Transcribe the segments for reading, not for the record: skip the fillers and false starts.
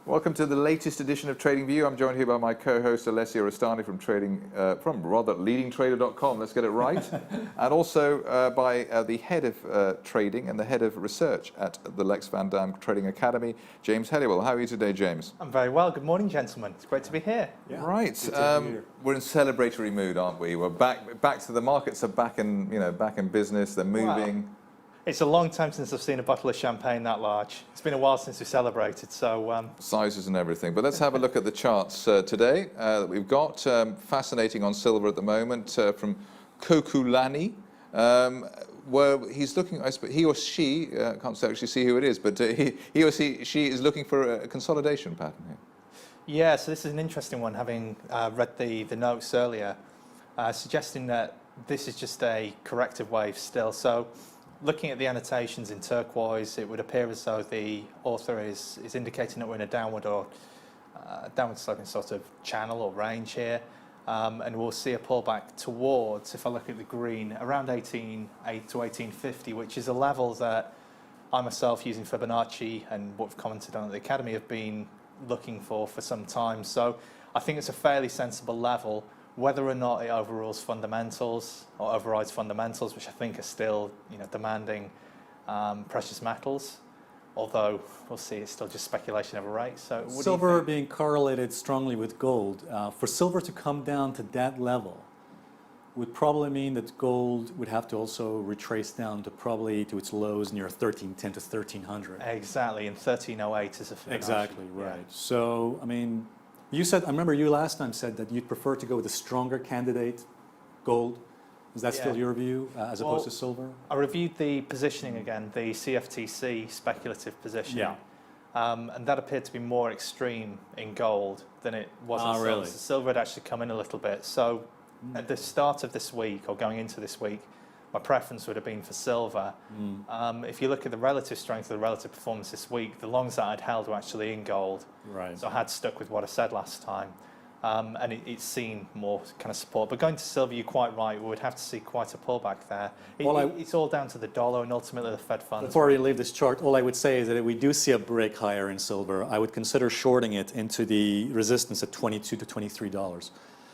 Welcome to the latest edition of TradingView. I'm joined here by my co-host Alessio Rastani from leadingtrader.com. Let's get it right. And also by the head of trading and the head of research at the Lex Van Dam Trading Academy, James Helliwell. How are you today, James? I'm very well. Good morning, gentlemen. It's great to be here. Yeah. Right. We're in celebratory mood, aren't we? We're back to the markets are back in business. They're moving. Wow. It's a long time since I've seen a bottle of champagne that large. It's been a while since we celebrated, so... Sizes and everything. But let's have a look at the charts today that we've got. Fascinating on silver at the moment from Kokulani, where he's looking, I suppose, he or she, I can't actually see who it is, but he or she is looking for a consolidation pattern here. Yeah, so this is an interesting one, having read the notes earlier, suggesting that this is just a corrective wave still. So, looking at the annotations in turquoise, it would appear as though the author is indicating that we're in a downward sloping sort of channel or range here, and we'll see a pullback towards, if I look at the green, around 18.8 to 18.50, which is a level that I myself, using Fibonacci and what we've commented on at the Academy, have been looking for some time. So I think it's a fairly sensible level. Whether or not it overrules fundamentals or overrides fundamentals, which I think are still, demanding precious metals, although we'll see, it's still just speculation of a rate. So, silver being correlated strongly with gold, for silver to come down to that level would probably mean that gold would have to also retrace down to probably to its lows near 1310 to 1300. Exactly, and 1308 is a Fibonacci. Exactly right. Yeah. So, I mean. You said, I remember you last time said that you'd prefer to go with a stronger candidate, gold. Is that still your view, as opposed to silver? I reviewed the positioning again, the CFTC speculative positioning. Yeah. And that appeared to be more extreme in gold than it was in silver. Really? So silver had actually come in a little bit. So at the start of this week, or going into this week, my preference would have been for silver. If you look at the relative strength of the relative performance this week, the longs that I'd held were actually in gold. Right. So I had stuck with what I said last time. And it's seen more kind of support. But going to silver, you're quite right, we would have to see quite a pullback there. It's all down to the dollar and ultimately the Fed funds. Before we leave this chart, all I would say is that if we do see a break higher in silver, I would consider shorting it into the resistance at $22 to $23.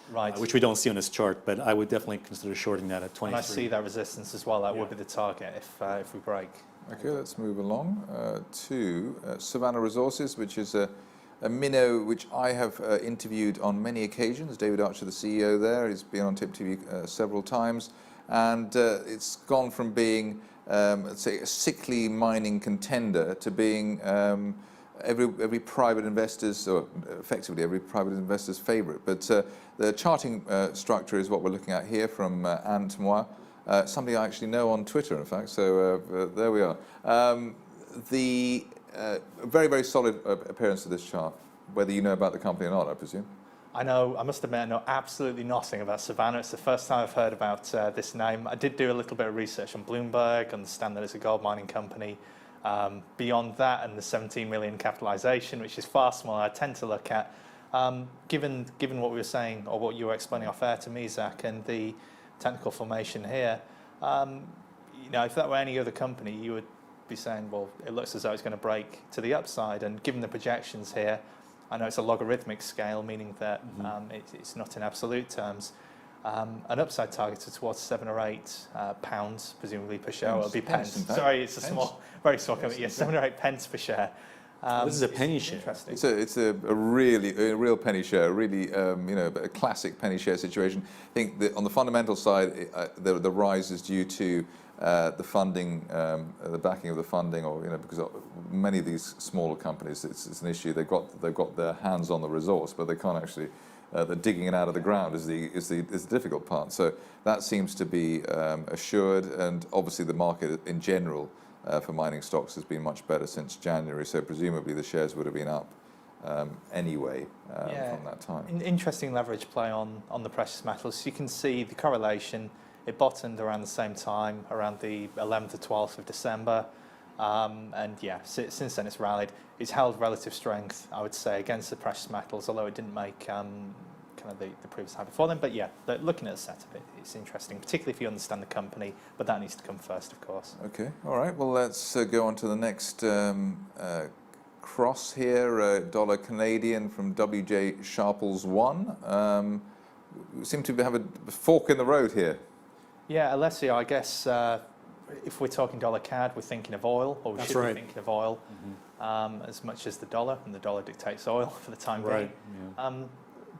Right. Which we don't see on this chart, but I would definitely consider shorting that at 23. And I see that resistance as well. That would be the target if we break. Okay, let's move along to Savannah Resources, which is a minnow which I have interviewed on many occasions. David Archer, the CEO there, he's been on Tip TV several times, and it's gone from being, let's say, a sickly mining contender to being every private investor's, or effectively every private investor's favourite. But the charting structure is what we're looking at here from Ant Moi, somebody I actually know on Twitter, in fact. So there we are. The very, very solid appearance of this chart, whether you know about the company or not, I presume. I know, I must admit, I know absolutely nothing about Savannah. It's the first time I've heard about this name. I did do a little bit of research on Bloomberg, understand that it's a gold mining company. Beyond that and the 17 million capitalization, which is far smaller, I tend to look at. Given what we were saying, or what you were explaining off air to me, Zach, and the technical formation here, if that were any other company, you would be saying, well, it looks as though it's going to break to the upside. And given the projections here, I know it's a logarithmic scale, meaning that it's not in absolute terms. An upside target towards 7 or 8 pounds, presumably per share. It'll be pence. Sorry, it's a very small company. Yeah, 7 or 8 pence per share. This is a penny share. Interesting. It's a real penny share, really, a classic penny share situation. I think that on the fundamental side, the rise is due to the funding, the backing of the funding, or because many of these smaller companies, it's an issue. They've got their hands on the resource, but they can't actually. The digging it out of the ground is the difficult part. So that seems to be assured, and obviously the market in general for mining stocks has been much better since January. So presumably the shares would have been up anyway from that time. Interesting leverage play on the precious metals. You can see the correlation. It bottomed around the same time, around the 11th to 12th of December. And yeah, since then it's rallied. It's held relative strength, I would say, against the precious metals, although it didn't make kind of the previous high before them. But yeah, looking at the setup, it's interesting, particularly if you understand the company, but that needs to come first, of course. Okay, all right. Well, let's go on to the next cross here, dollar Canadian from WJ Sharples 1. We seem to have a fork in the road here. Yeah, Alessio, I guess if we're talking dollar CAD, we're thinking of oil, or we should be thinking of oil as much as the dollar, and the dollar dictates oil for the time being. Yeah.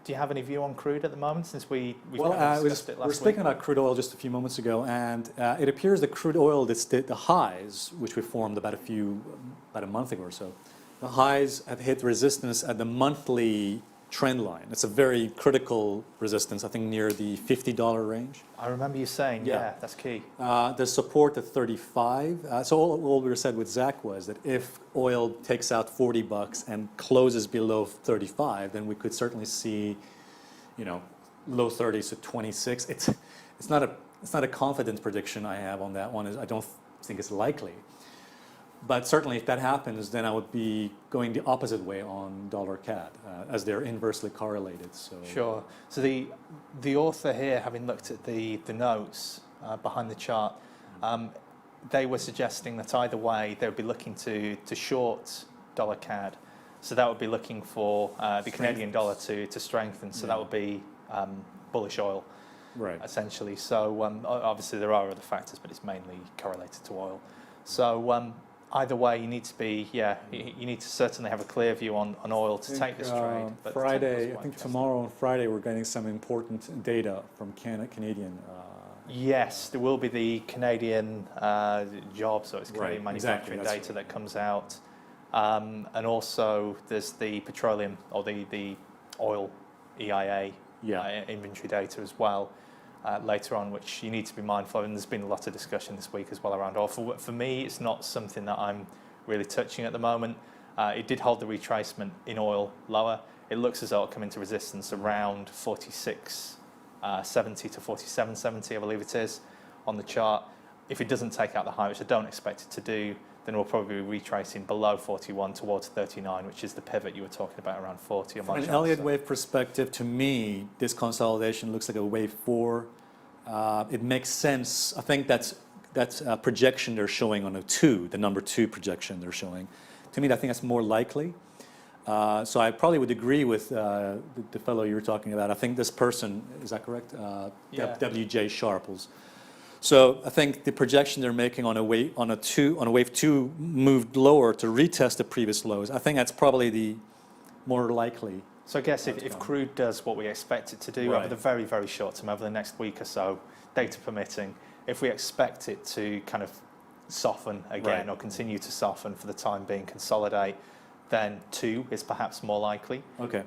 Do you have any view on crude at the moment, since we discussed it last week? We were speaking about crude oil just a few moments ago, and it appears that crude oil, the highs, which we formed about a month ago or so, the highs have hit resistance at the monthly trend line. It's a very critical resistance, I think near the $50 range. I remember you saying, yeah that's key. There's support at 35. So all we said with Zach was that if oil takes out $40 and closes below 35, then we could certainly see, low 30s to 26. It's not a confident prediction I have on that one. I don't think it's likely. But certainly, if that happens, then I would be going the opposite way on dollar CAD, as they're inversely correlated. So sure. So the author here, having looked at the notes behind the chart, they were suggesting that either way they would be looking to short dollar CAD. So that would be looking for the Canadian dollar to strengthen. So that would be bullish oil, right? Essentially. So obviously there are other factors, but it's mainly correlated to oil. So either way, you need to certainly have a clear view on oil to take this trade. But Friday, I think tomorrow and Friday we're getting some important data from Canadian. Yes, there will be the Canadian jobs, so it's Canadian manufacturing data that comes out. And also there's the petroleum, or the oil EIA inventory data as well. Later on, which you need to be mindful of, and there's been a lot of discussion this week as well around oil. For me, it's not something that I'm really touching at the moment. It did hold the retracement in oil lower. It looks as though it'll come into resistance around 46.70 to 47.70, I believe it is, on the chart. If it doesn't take out the high, which I don't expect it to do, then we'll probably be retracing below 41 towards 39, which is the pivot you were talking about around 40. From an Elliott wave perspective, to me, this consolidation looks like a wave 4. It makes sense. I think that's a projection they're showing on the number 2 projection they're showing. To me, I think that's more likely. So I probably would agree with the fellow you were talking about. I think this person, is that correct? WJ Sharples. So I think the projection they're making on a wave 2 moved lower to retest the previous lows. I think that's probably the more likely. So I guess if crude does what we expect it to do over the very, very short term, over the next week or so, data permitting, if we expect it to kind of soften again or continue to soften for the time being, consolidate, then 2 is perhaps more likely. Okay.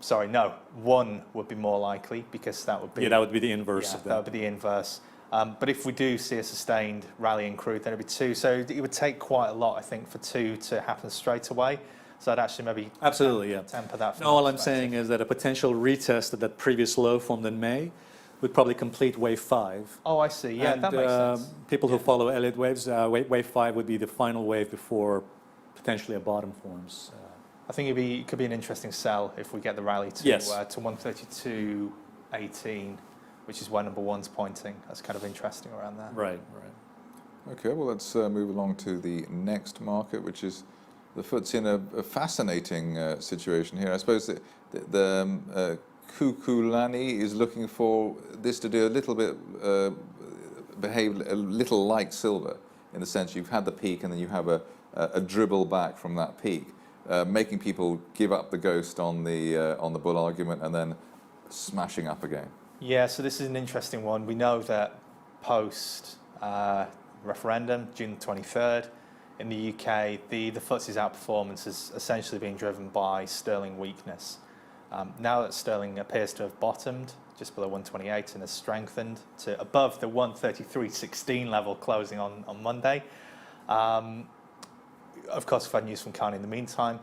Sorry, no, 1 would be more likely, because that would be... Yeah, that would be the inverse of that. That would be the inverse. But if we do see a sustained rally in crude, then it would be 2. So it would take quite a lot, I think, for 2 to happen straight away. So I'd actually maybe temper that. No, all I'm saying is that a potential retest of that previous low formed in May would probably complete wave 5. Oh, I see. Yeah, that makes sense. People who follow Elliott waves, wave 5 would be the final wave before potentially a bottom forms. I think it could be an interesting sell if we get the rally to 132.18, which is where number 1's pointing. That's kind of interesting around that. Right. Okay, well, let's move along to the next market, which is the FTSE in a fascinating situation here. I suppose the Kukulani is looking for this to do a little bit, behave a little like silver, in the sense you've had the peak and then you have a dribble back from that peak. Making people give up the ghost on the bull argument and then smashing up again. Yeah, so this is an interesting one. We know that post referendum, June 23rd, in the UK, the FTSE's outperformance has essentially been driven by sterling weakness. Now that sterling appears to have bottomed just below 128 and has strengthened to above the 133.16 level closing on Monday. Of course, we've had news from Carney in the meantime.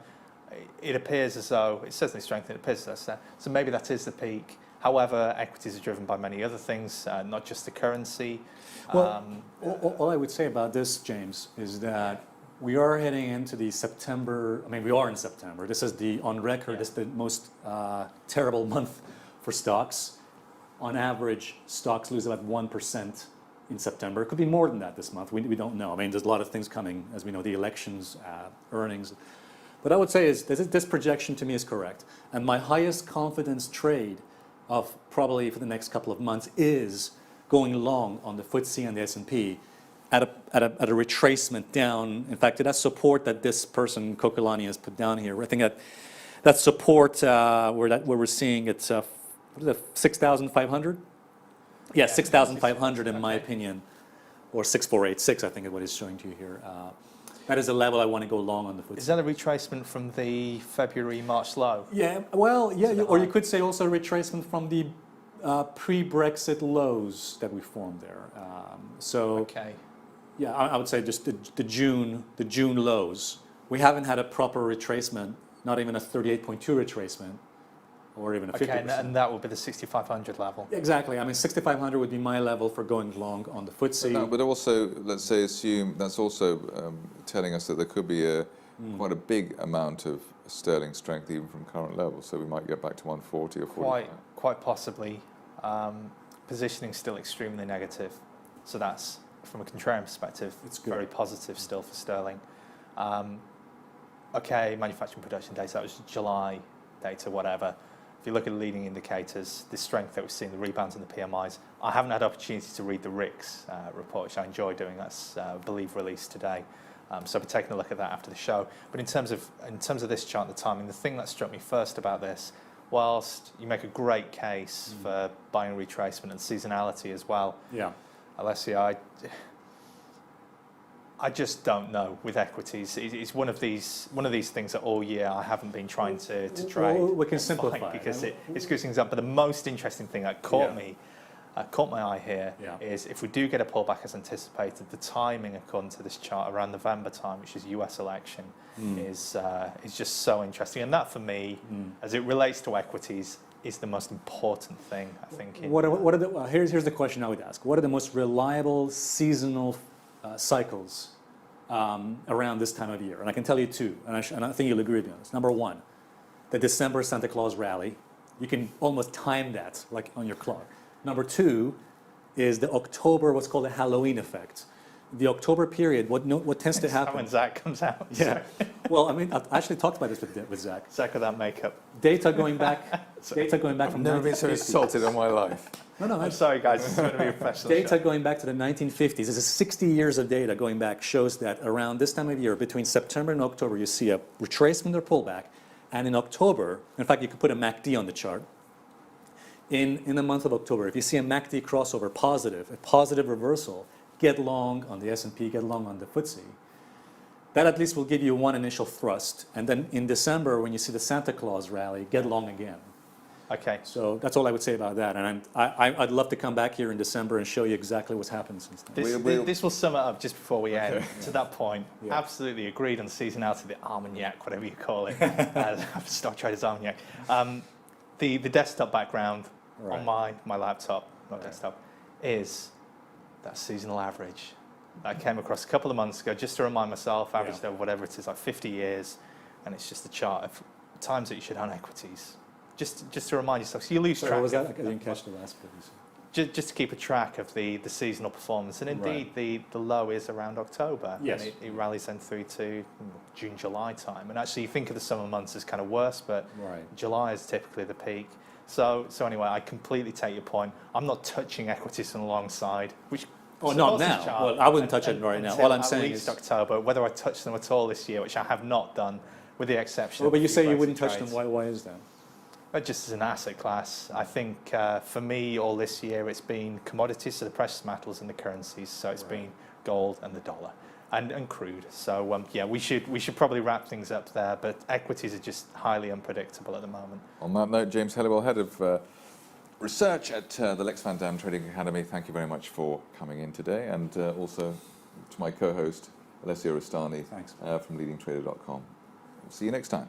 It appears as though, it's certainly strengthened, it appears as though, so maybe that is the peak. However, equities are driven by many other things, not just the currency. Well, all I would say about this, James, is that we are heading into the September, we are in September. This is on record, this is the most terrible month for stocks. On average, stocks lose about 1% in September. It could be more than that this month. We don't know. I mean, there's a lot of things coming, as we know, the elections, earnings. But I would say is this projection to me is correct. And my highest confidence trade of probably for the next couple of months is going long on the FTSE and the S&P at a retracement down. In fact, that support that this person, Kokolani, has put down here, I think that support where we're seeing it's, what is it, 6,500? Yeah, 6,500 in my opinion, or 6,486, I think is what it's showing to you here. That is the level I want to go long on the FTSE. Is that a retracement from the February-March low? Yeah, well, yeah, or you could say also a retracement from the pre-Brexit lows that we formed there. Okay. Yeah, I would say just the June lows. We haven't had a proper retracement, not even a 38.2 retracement, or even a 50%. Okay, and that would be the 6,500 level. Exactly. I mean, 6,500 would be my level for going long on the FTSE. No, but also, let's say, assume that's also telling us that there could be quite a big amount of sterling strength even from current levels. So we might get back to 140 or 45. Quite possibly. Positioning still extremely negative. So that's, from a contrarian perspective, It's good. very positive still for sterling. Okay, manufacturing production data, that was July data, whatever. If you look at the leading indicators, the strength that we've seen, the rebounds in the PMIs, I haven't had opportunity to read the RICS report, which I enjoy doing. That's, I believe, released today. So I'll be taking a look at that after the show. But in terms of this chart, the timing, the thing that struck me first about this, whilst you make a great case for buying retracement and seasonality as well, Yeah. Alessio, I just don't know with equities. It's one of these things that all year I haven't been trying to trade. Well, we can simplify because it screws things up. But the most interesting thing that caught my eye here Yeah. is if we do get a pullback as anticipated, the timing according to this chart around November time, which is US election, is just so interesting. And that for me, as it relates to equities, is the most important thing, I think. Here's the question I would ask. What are the most reliable seasonal cycles around this time of year? And I can tell you two, and I think you'll agree with me on this. Number one, the December Santa Claus rally. You can almost time that, like on your clock. Number two is the October, what's called the Halloween effect. The October period, what tends to happen... when Zach comes out. Yeah. Well, I mean, I actually talked about this with Zach. Zach with that makeup. Data going back from... I've never been so insulted in my life. No, I'm sorry, guys. This is going to be a professional data show. going back to the 1950s. This is 60 years of data going back shows that around this time of year, between September and October, you see a retracement or pullback. And in October, in fact, you could put a MACD on the chart. In the month of October, if you see a MACD crossover positive, a positive reversal, get long on the S&P, get long on the FTSE. That at least will give you one initial thrust. And then in December, when you see the Santa Claus rally, get long again. Okay. So that's all I would say about that. And I'd love to come back here in December and show you exactly what's happened since then. This will sum it up just before we end. Okay. To that point, Yeah. Absolutely agreed on seasonality, the Armagnac, whatever you call it. Stock traders Armagnac. The desktop background on my laptop, not desktop, is that seasonal average. I came across a couple of months ago just to remind myself, averaged over whatever it is, like 50 years, and it's just a chart of times that you should own equities. Just to remind yourself, so you lose track. Was that? I didn't catch the last bit. Just to keep a track of the seasonal performance, and indeed the low is around October, Yes. and it rallies then through to June, July time. And actually, you think of the summer months as kind of worse, but July is typically the peak. So anyway, I completely take your point. I'm not touching equities on the long side, which. Oh, not now. Well, I wouldn't touch it right now. All I'm saying is at least October. Whether I touch them at all this year, which I have not done, with the exception. Well, but you say you Brexit wouldn't touch them. trades. Why is that? But just as an asset class, I think for me, all this year, it's been commodities, so the precious metals and the currencies. So it's been gold and the dollar, and crude. So yeah, we should probably wrap things up there. But equities are just highly unpredictable at the moment. On that note, James Helliwell, Head of Research at the Lex Van Dam Trading Academy, thank you very much for coming in today, and also to my co-host, Alessio Rastani Thanks. from leadingtrader.com. See you next time.